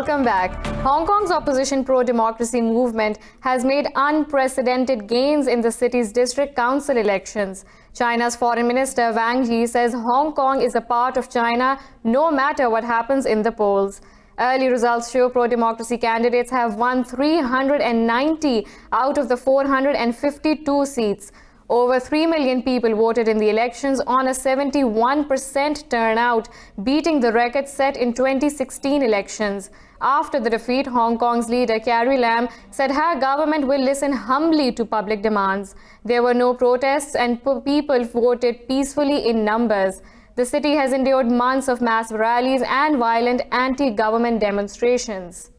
Welcome back. Hong Kong's opposition pro-democracy movement has made unprecedented gains in the city's district council elections. China's Foreign Minister Wang Yi says Hong Kong is a part of China no matter what happens in the polls. Early results show pro-democracy candidates have won 390 out of the 452 seats. Over 3 million people voted in the elections on a 71% turnout, beating the record set in 2016 elections. After the defeat, Hong Kong's leader Carrie Lam said her government will listen humbly to public demands. There were no protests and people voted peacefully in numbers. The city has endured months of mass rallies and violent anti-government demonstrations.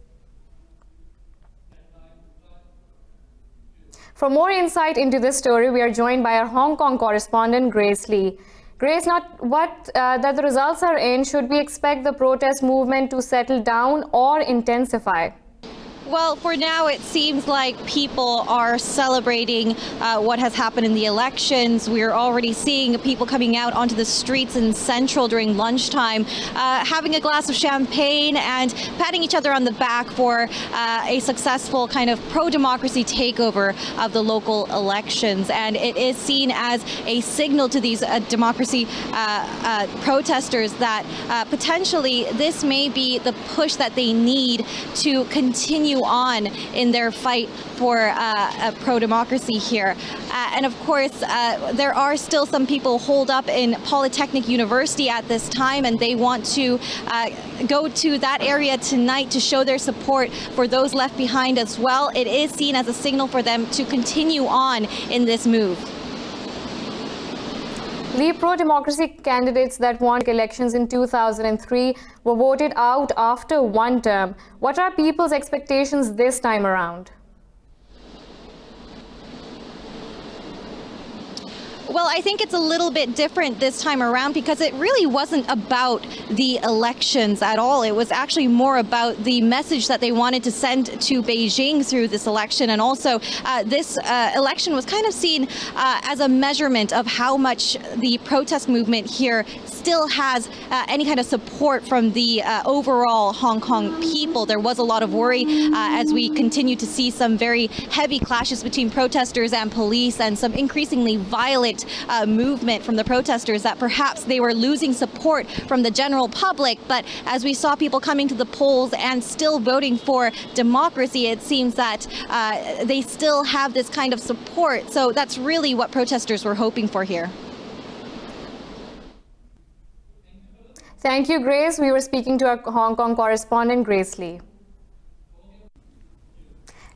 For more insight into this story, we are joined by our Hong Kong correspondent, Grace Lee. Grace, that the results are in, should we expect the protest movement to settle down or intensify? Well, for now, it seems like people are celebrating what has happened in the elections. We're already seeing people coming out onto the streets in Central during lunchtime, having a glass of champagne and patting each other on the back for a successful kind of pro-democracy takeover of the local elections. And it is seen as a signal to these democracy protesters that potentially this may be the push that they need to continue on in their fight for pro-democracy here. And of course, there are still some people holed up in Polytechnic University at this time, and they want to go to that area tonight to show their support for those left behind as well. It is seen as a signal for them to continue on in this move. The pro-democracy candidates that won elections in 2003 were voted out after one term. What are people's expectations this time around? Well, I think it's a little bit different this time around because it really wasn't about the elections at all. It was actually more about the message that they wanted to send to Beijing through this election. And also, this election was kind of seen as a measurement of how much the protest movement here still has any kind of support from the overall Hong Kong people. There was a lot of worry as we continue to see some very heavy clashes between protesters and police and some increasingly violent movement from the protesters that perhaps they were losing support from the general public. But as we saw people coming to the polls and still voting for democracy, it seems that they still have this kind of support. So that's really what protesters were hoping for here. Thank you, Grace. We were speaking to our Hong Kong correspondent, Grace Lee.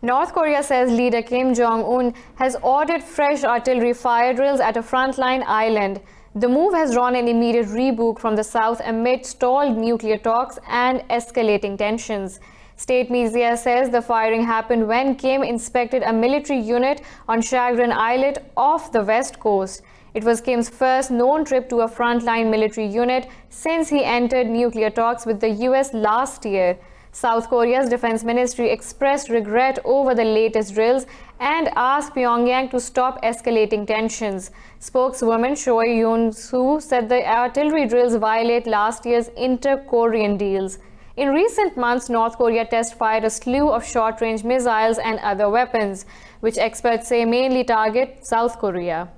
North Korea says leader Kim Jong-un has ordered fresh artillery fire drills at a frontline island. The move has drawn an immediate rebuke from the South amid stalled nuclear talks and escalating tensions. State media says the firing happened when Kim inspected a military unit on Chagrin Islet off the west coast. It was Kim's first known trip to a frontline military unit since he entered nuclear talks with the US last year. South Korea's defense ministry expressed regret over the latest drills and asked Pyongyang to stop escalating tensions. Spokeswoman Choi Yoon-soo said the artillery drills violate last year's inter-Korean deals. In recent months, North Korea test-fired a slew of short-range missiles and other weapons, which experts say mainly target South Korea.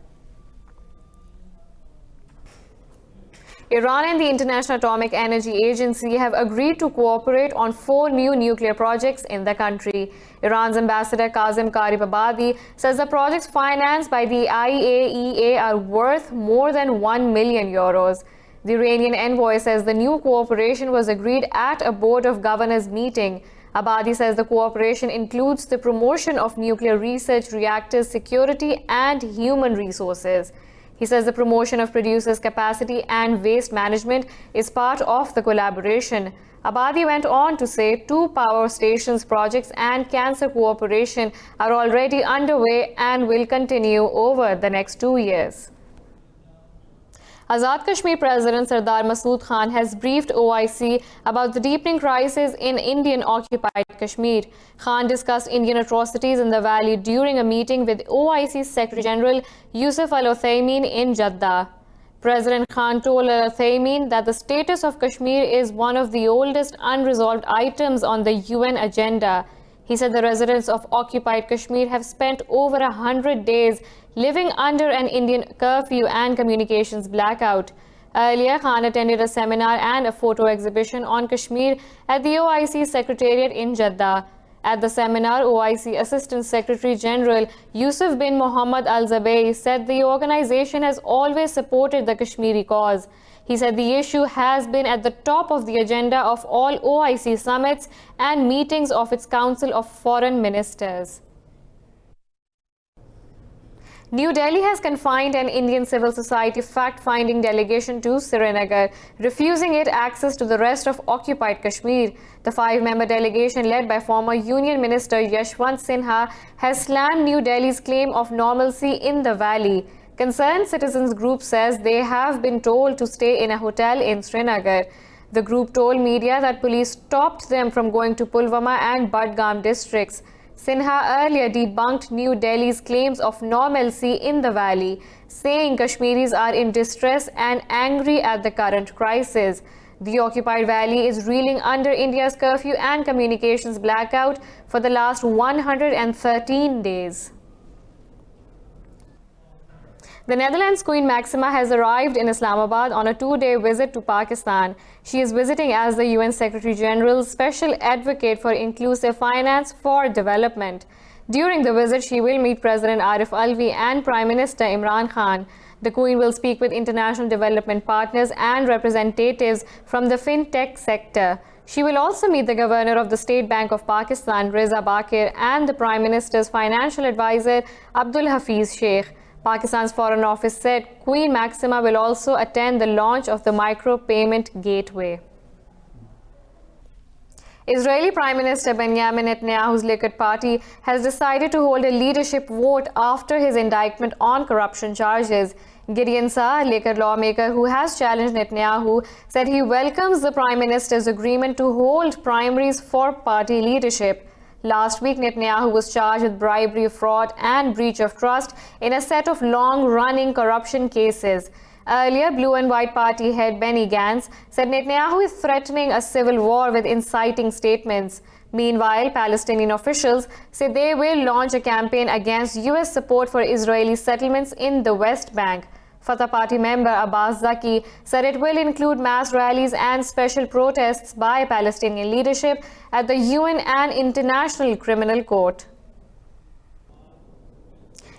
Iran and the International Atomic Energy Agency have agreed to cooperate on 4 new nuclear projects in the country. Iran's ambassador Kazem Karibabadi says the projects financed by the IAEA are worth more than 1 million euros. The Iranian envoy says the new cooperation was agreed at a Board of Governors meeting. Abadi says the cooperation includes the promotion of nuclear research, reactors, security, and human resources. He says the promotion of producers' capacity and waste management is part of the collaboration. Abadi went on to say 2 power stations projects and cancer cooperation are already underway and will continue over the next 2 years. Azad Kashmir President Sardar Masood Khan has briefed OIC about the deepening crisis in Indian-occupied Kashmir. Khan discussed Indian atrocities in the valley during a meeting with OIC Secretary General Yusuf Al Uthaymeen in Jeddah. President Khan told Al-Thaymin that the status of Kashmir is one of the oldest unresolved items on the UN agenda. He said the residents of occupied Kashmir have spent over 100 days living under an Indian curfew and communications blackout. Earlier, Khan attended a seminar and a photo exhibition on Kashmir at the OIC Secretariat in Jeddah. At the seminar, OIC Assistant Secretary General Yusuf bin Mohammed Al-Zabei said the organization has always supported the Kashmiri cause. He said the issue has been at the top of the agenda of all OIC summits and meetings of its Council of Foreign Ministers. New Delhi has confined an Indian civil society fact-finding delegation to Srinagar, refusing it access to the rest of occupied Kashmir. The 5-member delegation, led by former Union Minister Yashwant Sinha, has slammed New Delhi's claim of normalcy in the valley. Concerned citizens group says they have been told to stay in a hotel in Srinagar. The group told media that police stopped them from going to Pulwama and Budgam districts. Sinha earlier debunked New Delhi's claims of normalcy in the valley, saying Kashmiris are in distress and angry at the current crisis. The occupied valley is reeling under India's curfew and communications blackout for the last 113 days. The Netherlands Queen Maxima has arrived in Islamabad on a 2-day visit to Pakistan. She is visiting as the UN Secretary General's Special Advocate for Inclusive Finance for Development. During the visit, she will meet President Arif Alvi and Prime Minister Imran Khan. The Queen will speak with international development partners and representatives from the fintech sector. She will also meet the Governor of the State Bank of Pakistan, Reza Bakir, and the Prime Minister's financial advisor, Abdul Hafiz Sheikh. Pakistan's Foreign Office said Queen Maxima will also attend the launch of the micro-payment gateway. Israeli Prime Minister Benjamin Netanyahu's Likud party has decided to hold a leadership vote after his indictment on corruption charges. Gideon Saar, a Likud lawmaker who has challenged Netanyahu, said he welcomes the Prime Minister's agreement to hold primaries for party leadership. Last week, Netanyahu was charged with bribery, fraud, and breach of trust in a set of long-running corruption cases. Earlier, Blue and White Party head Benny Gantz said Netanyahu is threatening a civil war with inciting statements. Meanwhile, Palestinian officials say they will launch a campaign against U.S. support for Israeli settlements in the West Bank. Fatah Party member Abbas Zaki said it will include mass rallies and special protests by Palestinian leadership at the UN and International Criminal Court.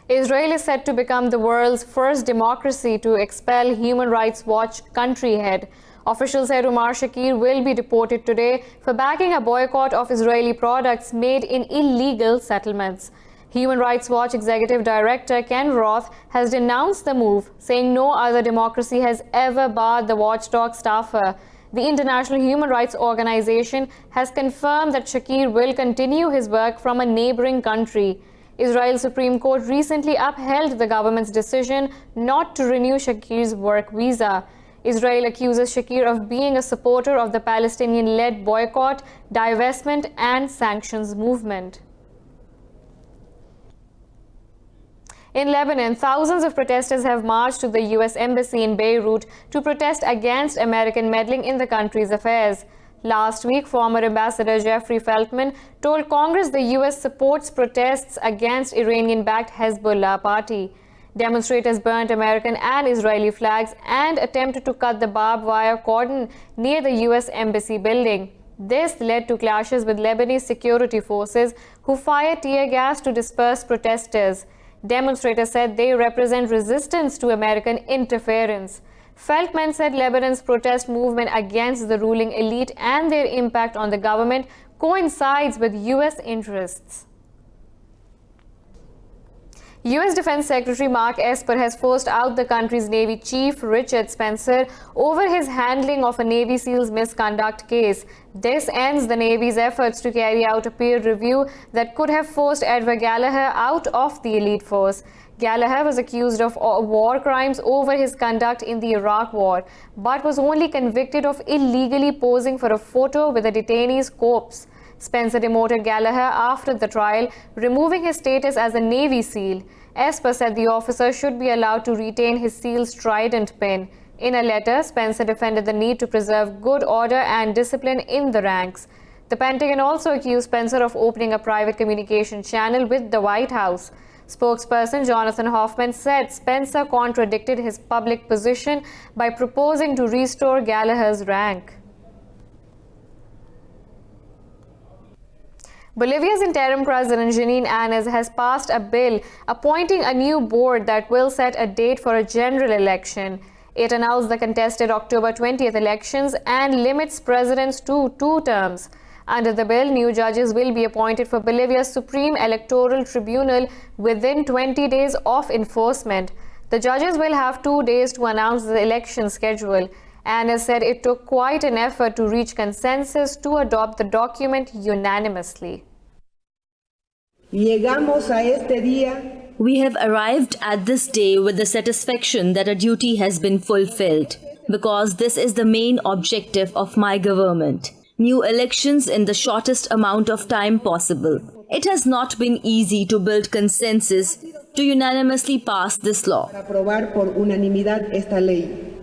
Israel is set to become the world's first democracy to expel Human Rights Watch country head. Officials said Umar Shakir will be deported today for backing a boycott of Israeli products made in illegal settlements. Human Rights Watch Executive Director Ken Roth has denounced the move, saying no other democracy has ever barred the watchdog staffer. The International Human Rights Organization has confirmed that Shakir will continue his work from a neighboring country. Israel's Supreme Court recently upheld the government's decision not to renew Shakir's work visa. Israel accuses Shakir of being a supporter of the Palestinian-led boycott, divestment, and sanctions movement. In Lebanon, thousands of protesters have marched to the U.S. Embassy in Beirut to protest against American meddling in the country's affairs. Last week, former Ambassador Jeffrey Feltman told Congress the U.S. supports protests against Iranian-backed Hezbollah party. Demonstrators burnt American and Israeli flags and attempted to cut the barbed wire cordon near the U.S. Embassy building. This led to clashes with Lebanese security forces, who fired tear gas to disperse protesters. Demonstrators said they represent resistance to American interference. Feltman said Lebanon's protest movement against the ruling elite and their impact on the government coincides with U.S. interests. U.S. Defense Secretary Mark Esper has forced out the country's Navy Chief Richard Spencer over his handling of a Navy SEAL's misconduct case. This ends the Navy's efforts to carry out a peer review that could have forced Edward Gallagher out of the elite force. Gallagher was accused of war crimes over his conduct in the Iraq War, but was only convicted of illegally posing for a photo with a detainee's corpse. Spencer demoted Gallagher after the trial, removing his status as a Navy SEAL. Esper said the officer should be allowed to retain his SEAL's trident pin. In a letter, Spencer defended the need to preserve good order and discipline in the ranks. The Pentagon also accused Spencer of opening a private communication channel with the White House. Spokesperson Jonathan Hoffman said Spencer contradicted his public position by proposing to restore Gallagher's rank. Bolivia's interim president Jeanine Áñez has passed a bill appointing a new board that will set a date for a general election. It annuls the contested October 20th elections and limits presidents to 2 terms. Under the bill, new judges will be appointed for Bolivia's Supreme Electoral Tribunal within 20 days of enforcement. The judges will have 2 days to announce the election schedule. Áñez said it took quite an effort to reach consensus to adopt the document unanimously. Llegamos a este día. We have arrived at this day with the satisfaction that a duty has been fulfilled, because this is the main objective of my government. New elections in the shortest amount of time possible. It has not been easy to build consensus to unanimously pass this law. Aprobar por unanimidad esta ley.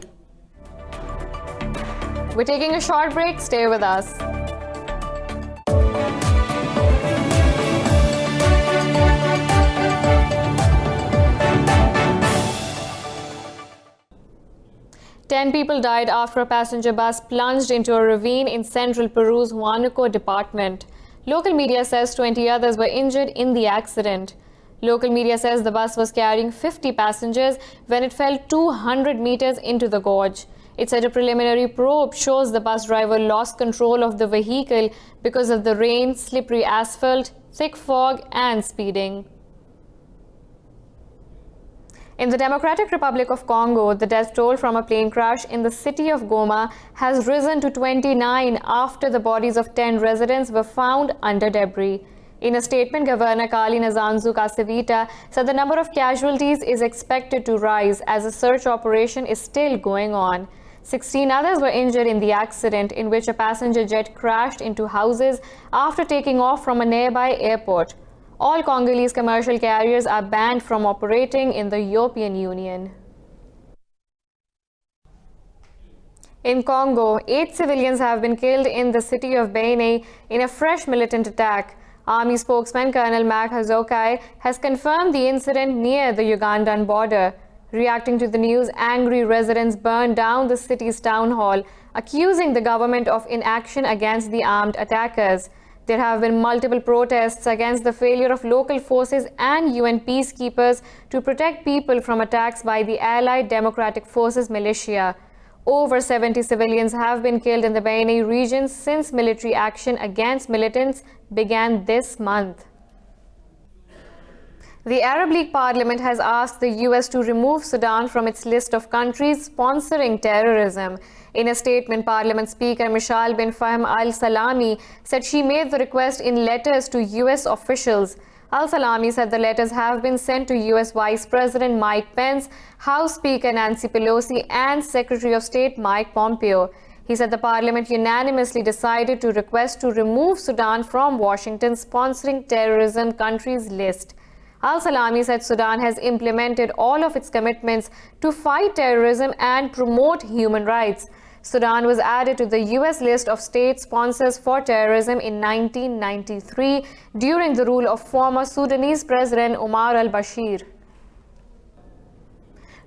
We're taking a short break. Stay with us. Ten people died after a passenger bus plunged into a ravine in central Peru's Huánuco department. Local media says 20 others were injured in the accident. Local media says the bus was carrying 50 passengers when it fell 200 meters into the gorge. It said a preliminary probe shows the bus driver lost control of the vehicle because of the rain, slippery asphalt, thick fog, and speeding. In the Democratic Republic of Congo, the death toll from a plane crash in the city of Goma has risen to 29 after the bodies of 10 residents were found under debris. In a statement, Governor Kali Nazanzu Kasevita said the number of casualties is expected to rise as a search operation is still going on. 16 others were injured in the accident in which a passenger jet crashed into houses after taking off from a nearby airport. All Congolese commercial carriers are banned from operating in the European Union. In Congo, 8 civilians have been killed in the city of Beni in a fresh militant attack. Army spokesman Colonel Mac Hazokai has confirmed the incident near the Ugandan border. Reacting to the news, angry residents burned down the city's town hall, accusing the government of inaction against the armed attackers. There have been multiple protests against the failure of local forces and UN peacekeepers to protect people from attacks by the Allied Democratic Forces militia. Over 70 civilians have been killed in the Beni region since military action against militants began this month. The Arab League Parliament has asked the US to remove Sudan from its list of countries sponsoring terrorism. In a statement, Parliament Speaker Mishal bin Fahm al-Salami said she made the request in letters to US officials. Al-Salami said the letters have been sent to US Vice President Mike Pence, House Speaker Nancy Pelosi, and Secretary of State Mike Pompeo. He said the Parliament unanimously decided to request to remove Sudan from Washington's sponsoring terrorism countries list. Al-Salami said Sudan has implemented all of its commitments to fight terrorism and promote human rights. Sudan was added to the US list of state sponsors for terrorism in 1993 during the rule of former Sudanese President Omar al-Bashir.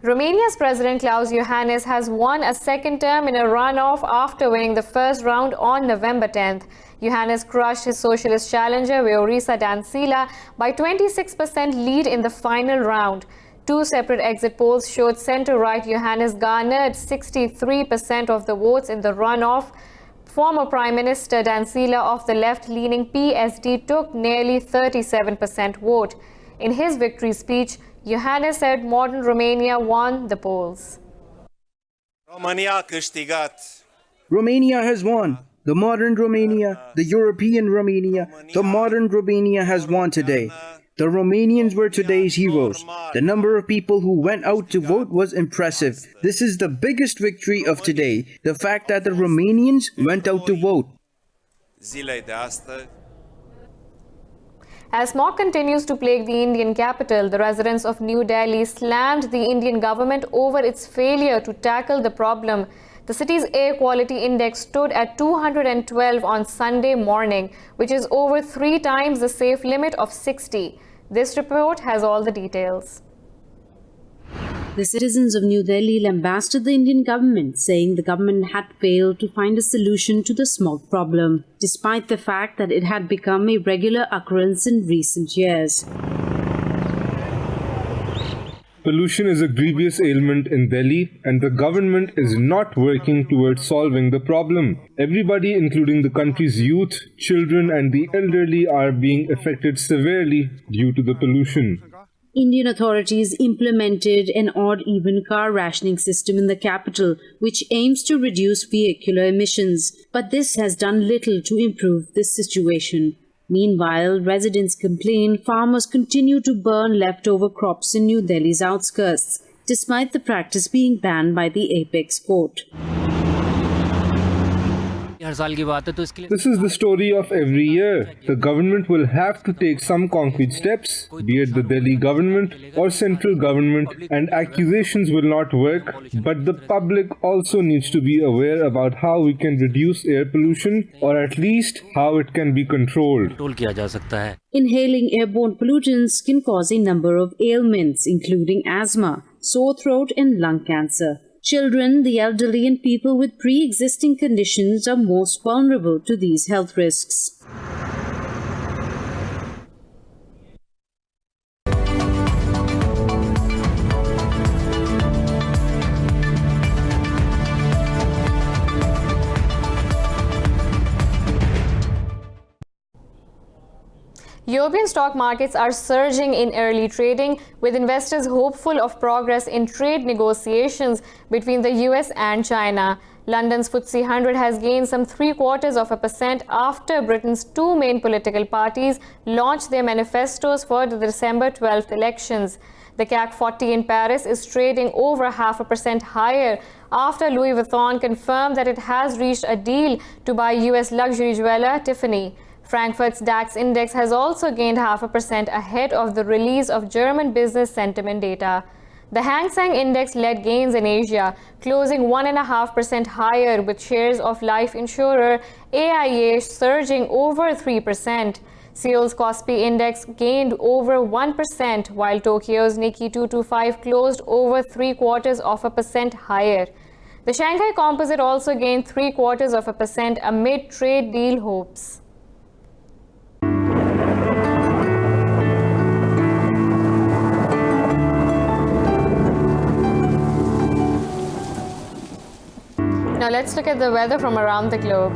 Romania's President Klaus Iohannis has won a second term in a runoff after winning the first round on November 10th. Iohannis crushed his socialist challenger Viorica Dancila by 26% lead in the final round. Two separate exit polls showed center-right Iohannis garnered 63% of the votes in the runoff. Former Prime Minister Dancila of the left-leaning PSD took nearly 37% vote. In his victory speech, Iohannis said modern Romania won the polls. Romania has won. The modern Romania, the European Romania, the modern Romania has won today. The Romanians were today's heroes. The number of people who went out to vote was impressive. This is the biggest victory of today, the fact that the Romanians went out to vote. As smog continues to plague the Indian capital, the residents of New Delhi slammed the Indian government over its failure to tackle the problem. The city's air quality index stood at 212 on Sunday morning, which is over 3 times the safe limit of 60. This report has all the details. The citizens of New Delhi lambasted the Indian government, saying the government had failed to find a solution to the smog problem, despite the fact that it had become a regular occurrence in recent years. Pollution is a grievous ailment in Delhi, and the government is not working towards solving the problem. Everybody, including the country's youth, children, and the elderly, are being affected severely due to the pollution. Indian authorities implemented an odd-even car rationing system in the capital, which aims to reduce vehicular emissions. But this has done little to improve this situation. Meanwhile, residents complain farmers continue to burn leftover crops in New Delhi's outskirts, despite the practice being banned by the apex court. This is the story of every year. The government will have to take some concrete steps, be it the Delhi government or central government, and accusations will not work, but the public also needs to be aware about how we can reduce air pollution, or at least how it can be controlled. Inhaling airborne pollutants can cause a number of ailments, including asthma, sore throat, and lung cancer. Children, the elderly, and people with pre-existing conditions are most vulnerable to these health risks. European stock markets are surging in early trading, with investors hopeful of progress in trade negotiations between the US and China. London's FTSE 100 has gained some 0.75% after Britain's 2 main political parties launched their manifestos for the December 12th elections. The CAC 40 in Paris is trading over 0.5% higher after Louis Vuitton confirmed that it has reached a deal to buy US luxury jeweler Tiffany. Frankfurt's DAX index has also gained 0.5% ahead of the release of German business sentiment data. The Hang Seng index led gains in Asia, closing 1.5% higher, with shares of life insurer AIA surging over 3%. Seoul's Kospi index gained over 1%, while Tokyo's Nikkei 225 closed over 0.75% higher. The Shanghai Composite also gained 0.75% amid trade deal hopes. Now let's look at the weather from around the globe.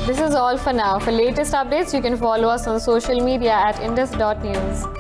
This is all for now. For latest updates, you can follow us on social media at indus.news.